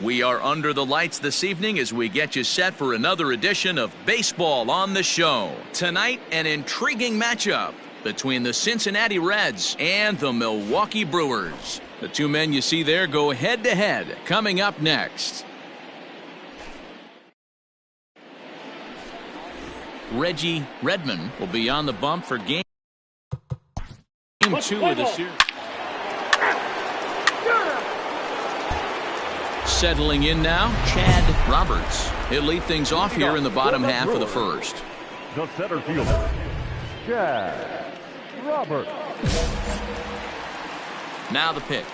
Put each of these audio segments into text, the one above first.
We are under the lights this evening as we get you set for another edition of Baseball on the Show. Tonight, an intriguing matchup between the Cincinnati Reds and the Milwaukee Brewers. The two men you see there go head-to-head coming up next. Reggie Redmond will be on the bump for game 2 of the series. Settling in now, Chad Roberts. He'll lead things off here in the bottom half of the first. The center fielder, Chad Roberts. Now the pitch.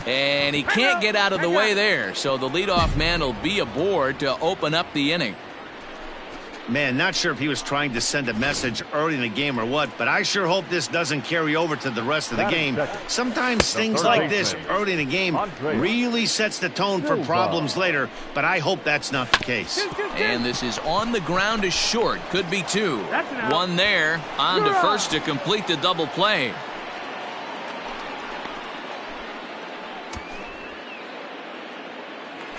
And he can't get out of the way there, so the leadoff man will be aboard to open up the inning. Man, not sure if he was trying to send a message early in the game or what, but I sure hope this doesn't carry over to the rest of the game. Sometimes things like this early in the game really sets the tone for problems later, but I hope that's not the case. And this is on the ground is short. Could be two. One there. On to first to complete the double play.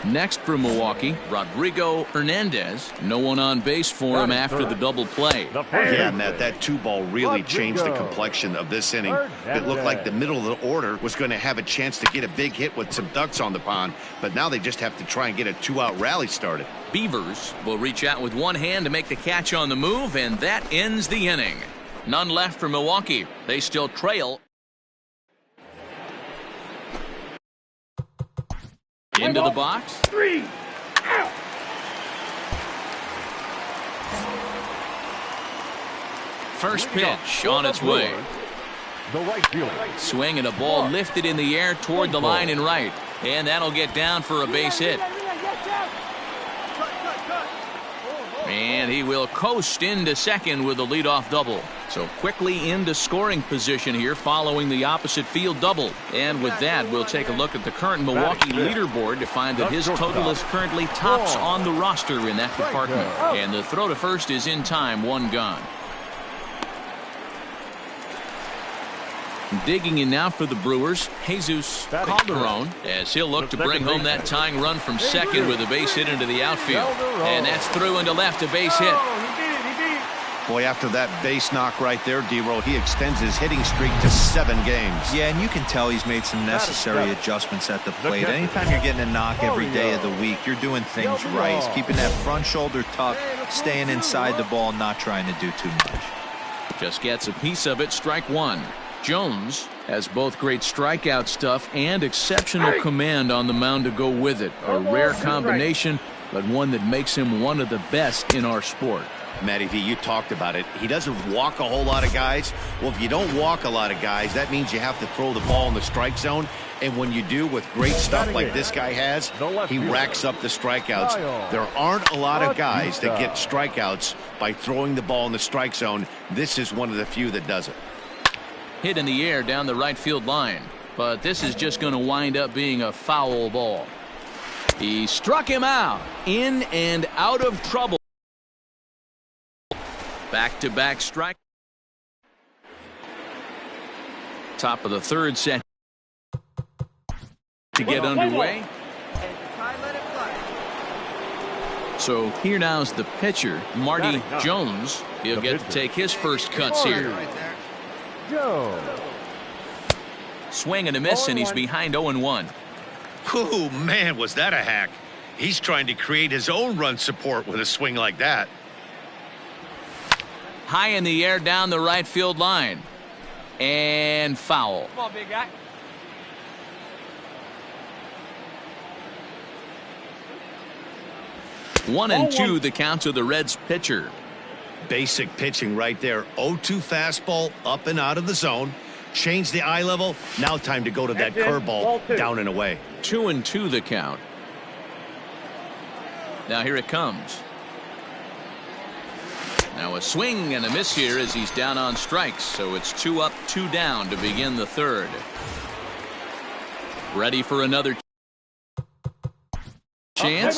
Next for Milwaukee, Rodrigo Hernandez. No one on base for him after the double play. Yeah, Matt, that 2-ball really changed the complexion of this inning. It looked like the middle of the order was going to have a chance to get a big hit with some ducks on the pond, but now they just have to try and get a 2-out rally started. Beavers will reach out with one hand to make the catch on the move, and that ends the inning. None left for Milwaukee. They still trail. Into the box. 3 out. First pitch on its way. The right fielder. Swing and a ball lifted in the air toward the line and right. And that'll get down for a base hit. And he will coast into second with a leadoff double. So quickly into scoring position here following the opposite field double. And with that, we'll take a look at the current Milwaukee leaderboard to find that his total is currently tops on the roster in that department. And the throw to first is in time, one gone. Digging in now for the Brewers, Jesus Calderon, as he'll look to bring home that tying run from second with a base hit into the outfield. And that's through into left, a base hit. Boy, after that base knock right there, D-Roll, he extends his hitting streak to 7 games. Yeah, and you can tell he's made some necessary adjustments at the plate. Anytime you're getting a knock every day of the week, you're doing things right. He's keeping that front shoulder tucked, staying inside the ball, not trying to do too much. Just gets a piece of it, strike one. Jones has both great strikeout stuff and exceptional command on the mound to go with it. A rare combination, but one that makes him one of the best in our sport. Matty V, you talked about it. He doesn't walk a whole lot of guys. Well, if you don't walk a lot of guys, that means you have to throw the ball in the strike zone. And when you do with great stuff like this guy has, he racks up the strikeouts. There aren't a lot of guys that get strikeouts by throwing the ball in the strike zone. This is one of the few that does it. Hit in the air down the right field line, but this is just going to wind up being a foul ball. He struck him out, in and out of trouble. Back-to-back strike. Top of the third set to get underway. So here now's the pitcher, Marty Jones. He'll get to take his first cuts here. Swing and a miss, and he's behind 0-1. Oh, man, was that a hack. He's trying to create his own run support with a swing like that. High in the air down the right field line. And foul. Come on, big guy. One and two, the count to the Reds pitcher. Basic pitching right there. 0-2 fastball up and out of the zone. Change the eye level. Now time to go to that curveball down and away. 2-2 the count. Now here it comes. Now a swing and a miss here as he's down on strikes. So it's 2 up, 2 down to begin the third. Ready for another chance.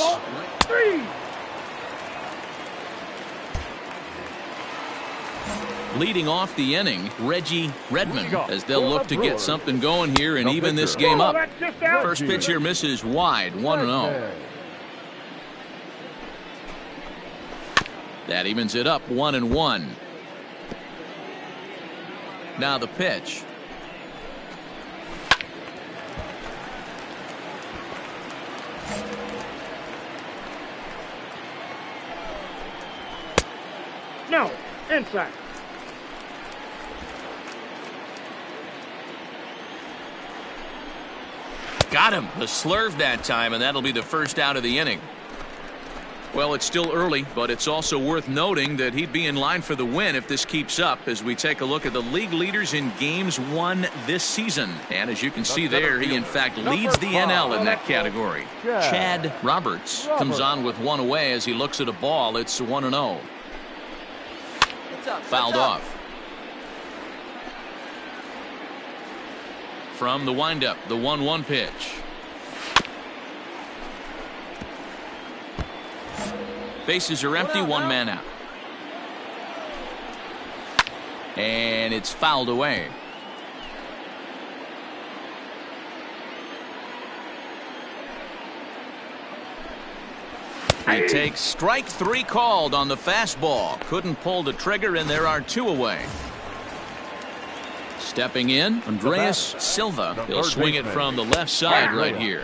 Leading off the inning, Reggie Redmond, as they'll look to get something going here and even this game up. First pitch here misses wide, 1-0. That evens it up, 1-1. Now the pitch. No, inside. Got him. The slurve that time, and that'll be the first out of the inning. Well, it's still early, but it's also worth noting that he'd be in line for the win if this keeps up as we take a look at the league leaders in games won this season. And as you can see there, he in fact leads the NL in that category. Chad Roberts comes on with one away as he looks at a ball. It's 1-0. Fouled off. From the windup, the 1-1 pitch. Bases are empty, one man out. And it's fouled away. He takes strike 3 called on the fastball. Couldn't pull the trigger, and there are 2 away. Stepping in, Andreas Silva. He'll swing it from the left side right here.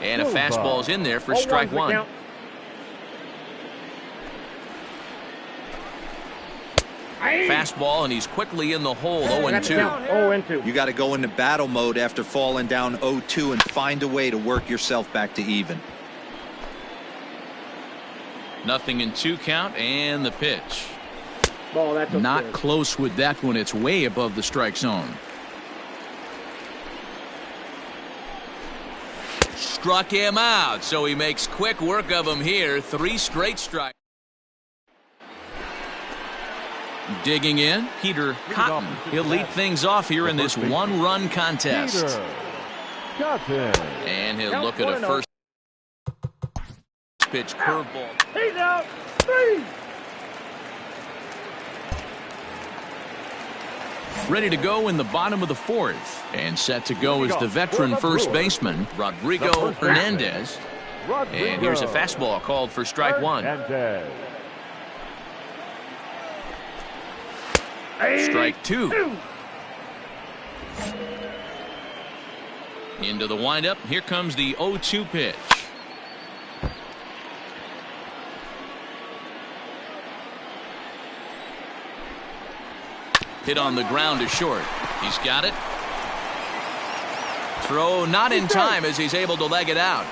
And a fastball's in there for strike 1. Fastball, and he's quickly in the hole, 0-2. You got to go into battle mode after falling down 0-2 and find a way to work yourself back to even. Nothing in 2 count, and the pitch. Ball, that's Not upstairs. close with that one. It's way above the strike zone. Struck him out, so he makes quick work of him here. 3 straight strikes. Digging in, Peter Cotton. He'll lead things off here in this 1-run contest. And he'll look at a first pitch curveball. He's out. 3. Ready to go in the bottom of the 4th. And set to go is the veteran first baseman, Rodrigo Hernandez. And here's a fastball called for strike 1. Strike 2. Into the windup. Here comes the 0-2 pitch. Hit on the ground to short. He's got it. Throw not in time as he's able to leg it out.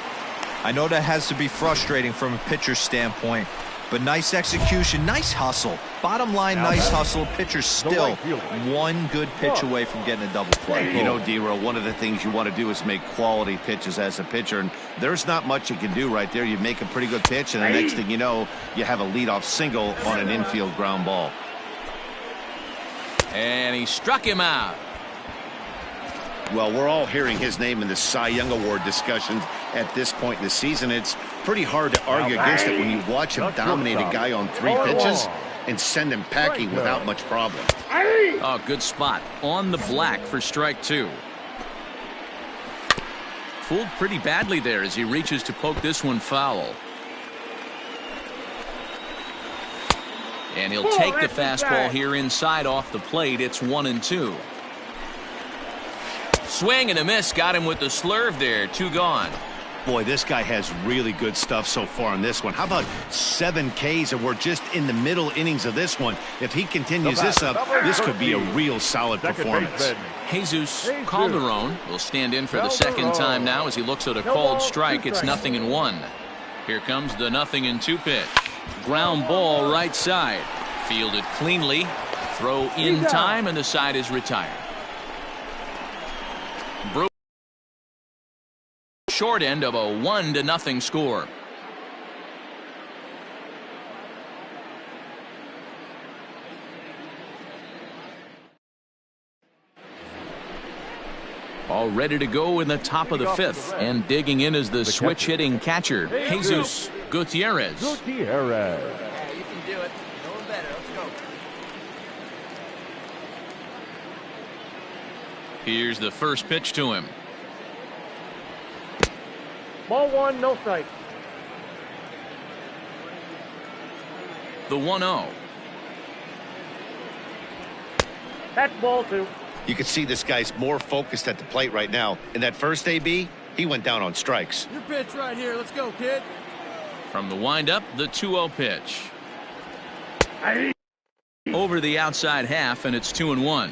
I know that has to be frustrating from a pitcher's standpoint, but nice execution, nice hustle. Bottom line, nice hustle. Pitcher's still one good pitch away from getting a double play. You know, D-Row, one of the things you want to do is make quality pitches as a pitcher, and there's not much you can do right there. You make a pretty good pitch, and the next thing you know, you have a leadoff single on an infield ground ball. And he struck him out. Well, we're all hearing his name in the Cy Young Award discussions at this point in the season. It's pretty hard to argue against it when you watch him dominate a guy on 3 pitches and send him packing without much problem. Oh, good spot. On the black for strike 2. Fooled pretty badly there as he reaches to poke this one foul. And he'll take the fastball here inside off the plate. It's 1-2. Swing and a miss. Got him with the slurve there. 2 gone. Boy, this guy has really good stuff so far in this one. How about 7 Ks, and we're just in the middle innings of this one. If he continues this up, this could be a real solid performance. Jesus Calderon will stand in for the second time now as he looks at a called strike. It's 0-1. Here comes the 0-2 pitch. Ground ball right side. Fielded cleanly. Throw in time, and the side is retired. Brewers short end of a 1-0 score. All ready to go in the top of the 5th, and digging in is the switch hitting catcher, Jesus Gutierrez. Yeah, you can do it. No better. Let's go. Here's the first pitch to him. Ball 1, no strike. The 1-0. That's ball 2. You can see this guy's more focused at the plate right now. In that first AB, he went down on strikes. Your pitch right here. Let's go, kid. From the windup, the 2-0 pitch. Over the outside half, and it's 2-1.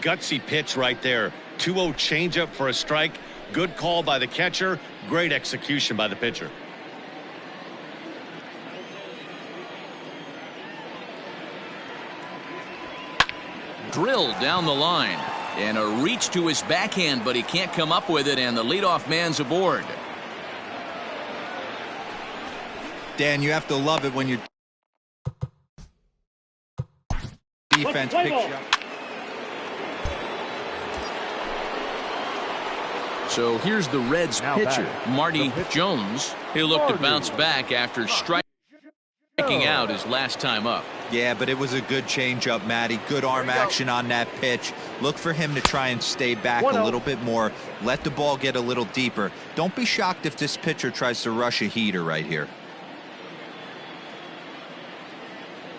Gutsy pitch right there. 2-0 changeup for a strike. Good call by the catcher. Great execution by the pitcher. Drilled down the line. And a reach to his backhand, but he can't come up with it, and the leadoff man's aboard. Dan, you have to love it when your defense picks you up. So here's the Reds pitcher, Marty Jones. He'll look to bounce back after striking out his last time up. Yeah, but it was a good changeup, Matty. Good arm action on that pitch. Look for him to try and stay back a little bit more. Let the ball get a little deeper. Don't be shocked if this pitcher tries to rush a heater right here.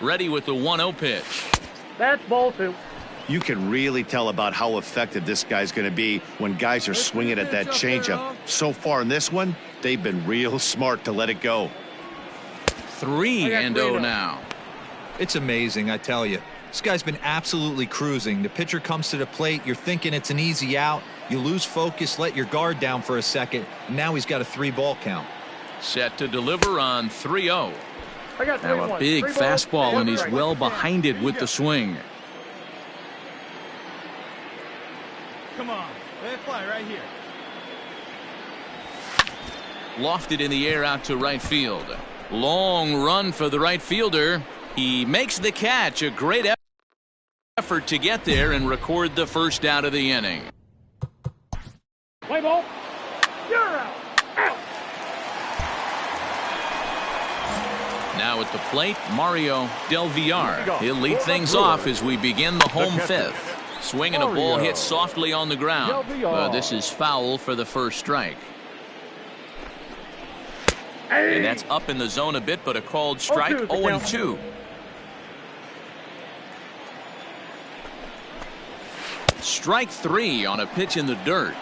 Ready with the 1-0 pitch. That's ball 2. You can really tell about how effective this guy's going to be when guys are swinging at that changeup. So far in this one, they've been real smart to let it go. 3-0 now. It's amazing, I tell you. This guy's been absolutely cruising. The pitcher comes to the plate. You're thinking it's an easy out. You lose focus, let your guard down for a second. And now he's got a 3-ball count. Set to deliver on 3-0. I got Now a big fastball, and he's well behind it with the swing. Come on. Let it fly right here. Lofted in the air out to right field. Long run for the right fielder. He makes the catch. A great effort to get there and record the first out of the inning. Play ball. You're out. Out. Now at the plate, Mario Del Villar. He'll lead things off as we begin the home fifth. Swinging a ball hit softly on the ground. This is foul for the first strike. And that's up in the zone a bit, but a called strike. 0-2. Strike 3 on a pitch in the dirt.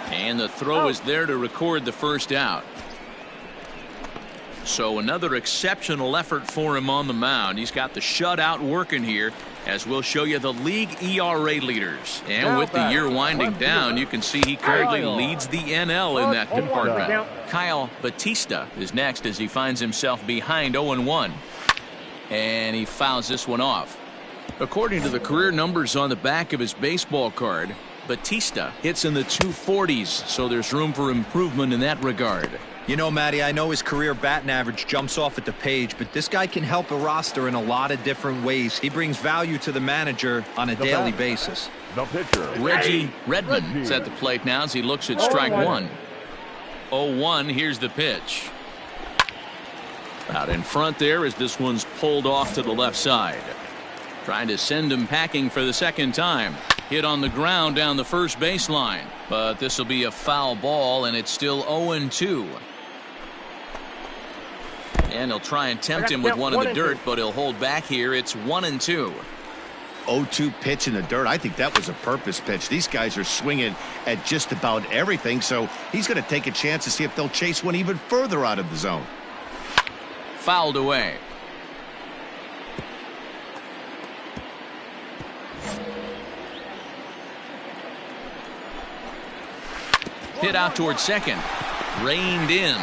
And the throw is there to record the first out. So another exceptional effort for him on the mound. He's got the shutout working here, as we'll show you the league ERA leaders. And with the year winding down, you can see he currently leads the NL in that department. Kyle Batista is next as he finds himself behind 0-1. And he fouls this one off. According to the career numbers on the back of his baseball card, Batista hits in the 240s, so there's room for improvement in that regard. You know, Matty, I know his career batting average jumps off at the page, but this guy can help a roster in a lot of different ways. He brings value to the manager on a daily basis. The pitcher, Reggie Redmond is at the plate now as he looks at strike one. 0-1, here's the pitch. Out in front there as this one's pulled off to the left side. Trying to send him packing for the second time. Hit on the ground down the first baseline. But this will be a foul ball, and it's still 0-2. And he'll try and tempt him with one in the dirt, but he'll hold back here. It's 1-2. 0-2 pitch in the dirt. I think that was a purpose pitch. These guys are swinging at just about everything, so he's going to take a chance to see if they'll chase one even further out of the zone. Fouled away. Hit out towards second. Reined in.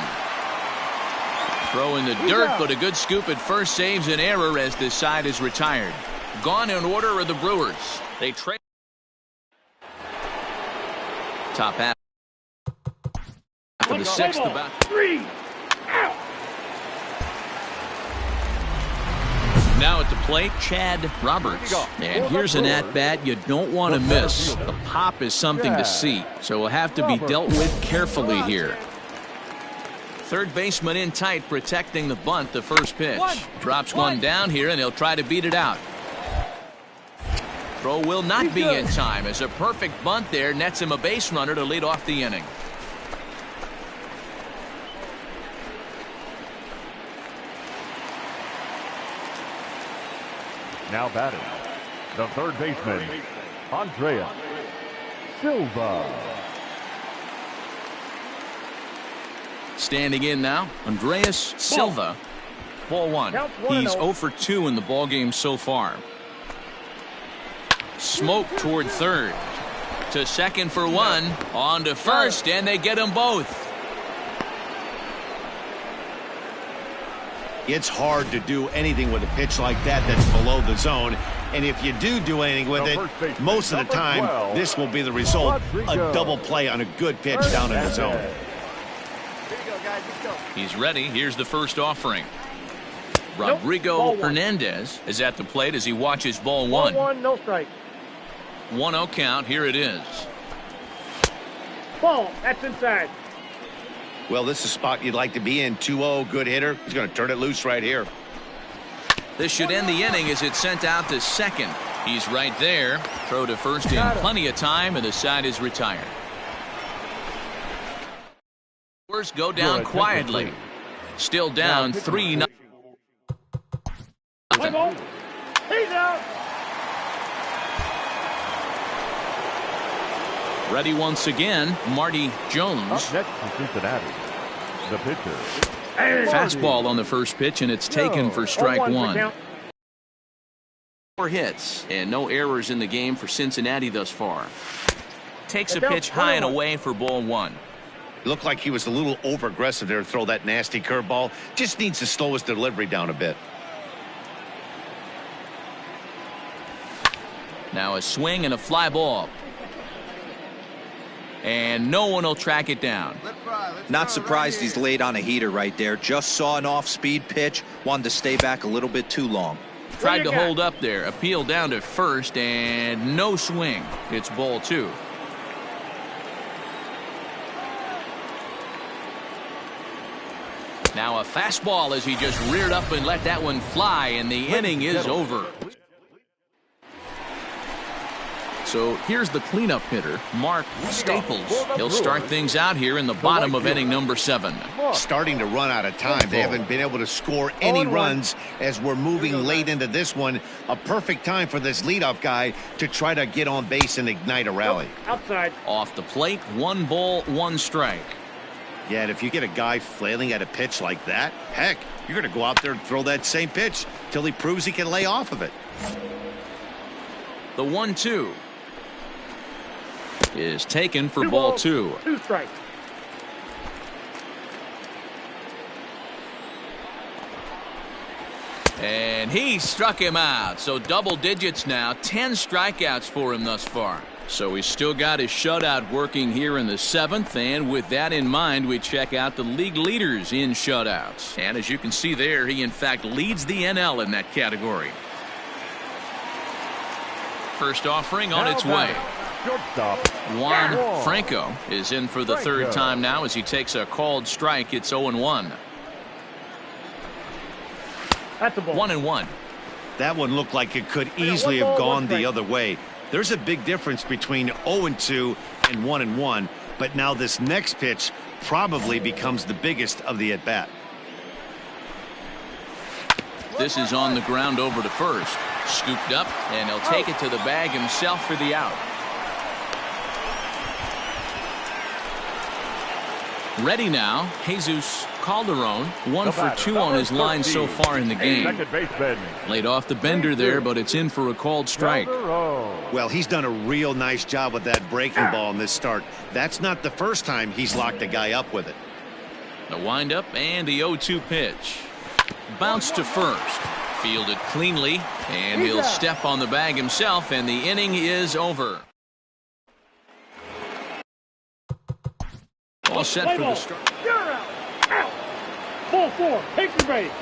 Throw in the dirt, but a good scoop at first saves an error as this side is retired. Gone in order are the Brewers. They trade. Top half of the sixth. About 3 out. now at the plate, Chad Roberts. And here's an at-bat you don't want to miss. The pop is something to see, so will have to be dealt with carefully here. Third baseman in tight, protecting the bunt. The first pitch drops one down here, and he'll try to beat it out. Throw will not be in time, as a perfect bunt there nets him a base runner to lead off the inning. Now batting, the third baseman, Andrea Silva. Standing in now, Andreas Silva. Ball one. He's 0 for 2 in the ballgame so far. Smoke toward third. To second for one. On to first, and they get them both. It's hard to do anything with a pitch like that that's below the zone. And if you do anything with it, most of the time, this will be the result. A double play on a good pitch down in the zone. Here you go, guys. Let's go. He's ready. Here's the first offering. Rodrigo Hernandez is at the plate as he watches ball one. 1-1, no strike. 1-0 count. Here it is. Ball. That's inside. Well, this is a spot you'd like to be in. 2-0, good hitter. He's going to turn it loose right here. This should end the inning as it's sent out to second. He's right there. Throw to first in plenty of time, and the side is retired. Brewers go down quietly. Still down 3-0. He's out. Ready once again, Marty Jones. Up next to Cincinnati, the pitcher. Fastball on the first pitch, and it's taken for strike one. 4 hits and no errors in the game for Cincinnati thus far. Takes a pitch high and away for ball one. Looked like he was a little over-aggressive there to throw that nasty curveball. Just needs to slow his delivery down a bit. Now a swing and a fly ball. And no one will track it down. Not surprised he's laid on a heater right there. Just saw an off-speed pitch. Wanted to stay back a little bit too long. Tried to hold up there. Appeal down to first and no swing. It's ball 2. Now a fastball as he just reared up and let that one fly, and the inning is over. So here's the cleanup hitter, Mark Staples. He'll start things out here in the bottom of inning number 7. Starting to run out of time. They haven't been able to score any runs as we're moving late into this one. A perfect time for this leadoff guy to try to get on base and ignite a rally. Outside. Off the plate, 1 ball, 1 strike. Yeah, and if you get a guy flailing at a pitch like that, heck, you're going to go out there and throw that same pitch till he proves he can lay off of it. The 1-2 is taken for ball 2. 2 strikes. And he struck him out. So double digits now, 10 strikeouts for him thus far. So he's still got his shutout working here in the 7th, and with that in mind, we check out the league leaders in shutouts. And as you can see there, he in fact leads the NL in that category. First offering on its way. Juan Franco is in for the 3rd time now as he takes a called strike. It's 0-1. That's a ball. 1-1. That one looked like it could easily have gone the other way. There's a big difference between 0-2 and 1-1, but now this next pitch probably becomes the biggest of the at-bat. This is on the ground over to first. Scooped up, and he'll take it to the bag himself for the out. Ready now, Jesus Calderon, 1 for 2 on his line so far in the game. Laid off the bender there, but it's in for a called strike. Well, he's done a real nice job with that breaking ball in this start. That's not the first time he's locked a guy up with it. The windup and the 0-2 pitch. Bounced to first. Fielded cleanly, and he'll step on the bag himself, and the inning is over. All set for the start. You're out. Out. Ball 4. Take your base.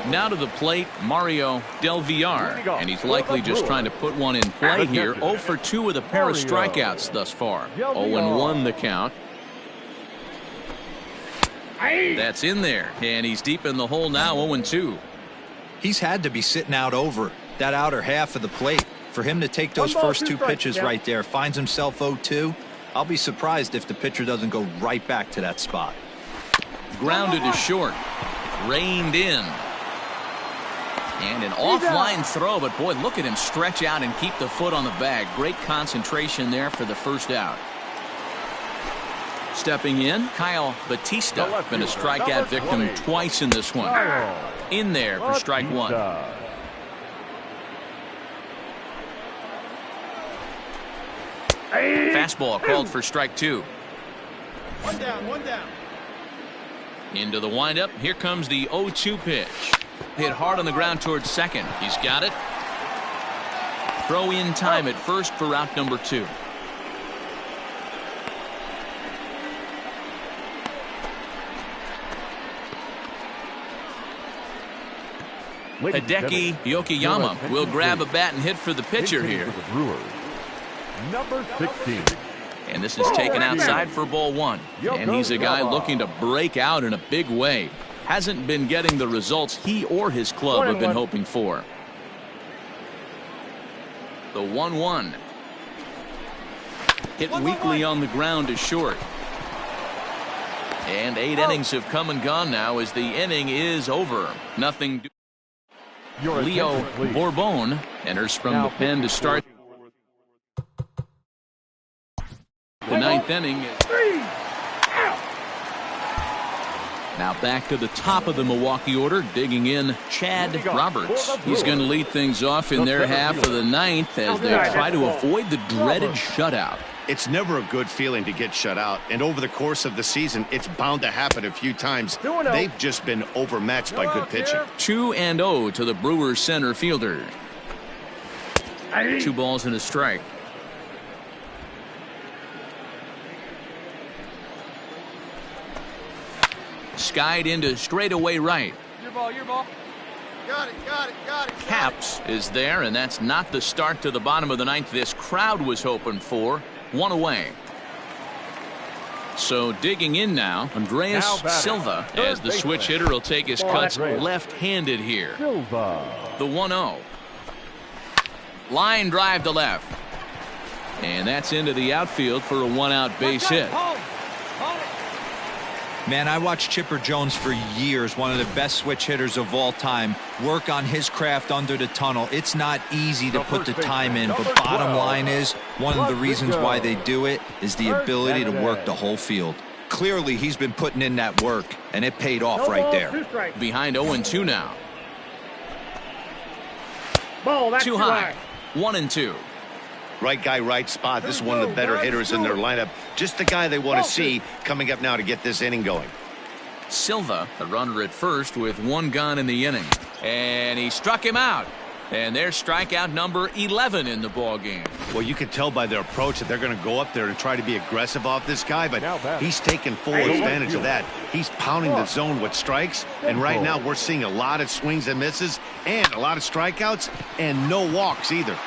Now to the plate, Mario Del Villar, and he's likely just trying to put one in play here. 0 for 2 with a pair of strikeouts thus far. 0-1 the count. That's in there, and he's deep in the hole now, 0-2. He's had to be sitting out over that outer half of the plate. For him to take those first 2 pitches right there, finds himself 0-2. I'll be surprised if the pitcher doesn't go right back to that spot. Grounded to short. Reined in. And an offline throw, but boy, look at him stretch out and keep the foot on the bag. Great concentration there for the first out. Stepping in, Kyle Batista. Been a strikeout victim twice in this one. In there for strike 1. Fastball called for strike 2. 1 down, 1 down. Into the windup. Here comes the 0-2 pitch. Hit hard on the ground towards second. He's got it. Throw in time at first for out number 2. Hideki Yokoyama will grab a bat and hit for the pitcher here. Brewers, number 16. And this is taken outside for ball 1. And he's a guy looking to break out in a big way. Hasn't been getting the results he or his club have been hoping for. The 1-1. Hit weakly on the ground to short. And 8 innings have come and gone now as the inning is over. Nothing. Leo Bourbon enters from the pen to start the 9th inning. Now back to the top of the Milwaukee order, digging in Chad Roberts. He's going to lead things off in their half of the 9th as they try to avoid the dreaded shutout. It's never a good feeling to get shut out, and over the course of the season, it's bound to happen a few times. They've just been overmatched by good pitching. 2-0 to the Brewers center fielder. 2 balls and a strike. Skied into straightaway right. Your ball, your ball. Got it. Caps is there, and that's not the start to the bottom of the ninth this crowd was hoping for. 1 away. So digging in now, Andreas Silva, as the switch hitter will take his cuts left-handed here. The 1-0. Line drive to left. And that's into the outfield for a 1-out base hit. Man, I watched Chipper Jones for years, one of the best switch hitters of all time, work on his craft under the tunnel. It's not easy to put the time in, but bottom line is, one of the reasons why they do it is the ability to work the whole field. Clearly, he's been putting in that work, and it paid off right there. Behind 0-2 now. Ball, that's Too high. 1-2. Right guy, right spot. This is one of the better hitters in their lineup. Just the guy they want to see coming up now to get this inning going. Silva, the runner at first with 1 gone in the inning. And he struck him out. And there's strikeout number 11 in the ball game. Well, you can tell by their approach that they're going to go up there and try to be aggressive off this guy, but he's taking full advantage of that. He's pounding the zone with strikes, and right now we're seeing a lot of swings and misses and a lot of strikeouts and no walks either.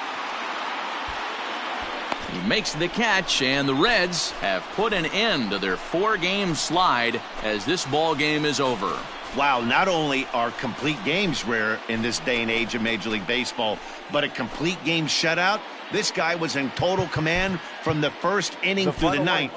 He makes the catch, and the Reds have put an end to their 4-game slide as this ball game is over. Wow, not only are complete games rare in this day and age of Major League Baseball, but a complete game shutout. This guy was in total command from the first inning through the ninth.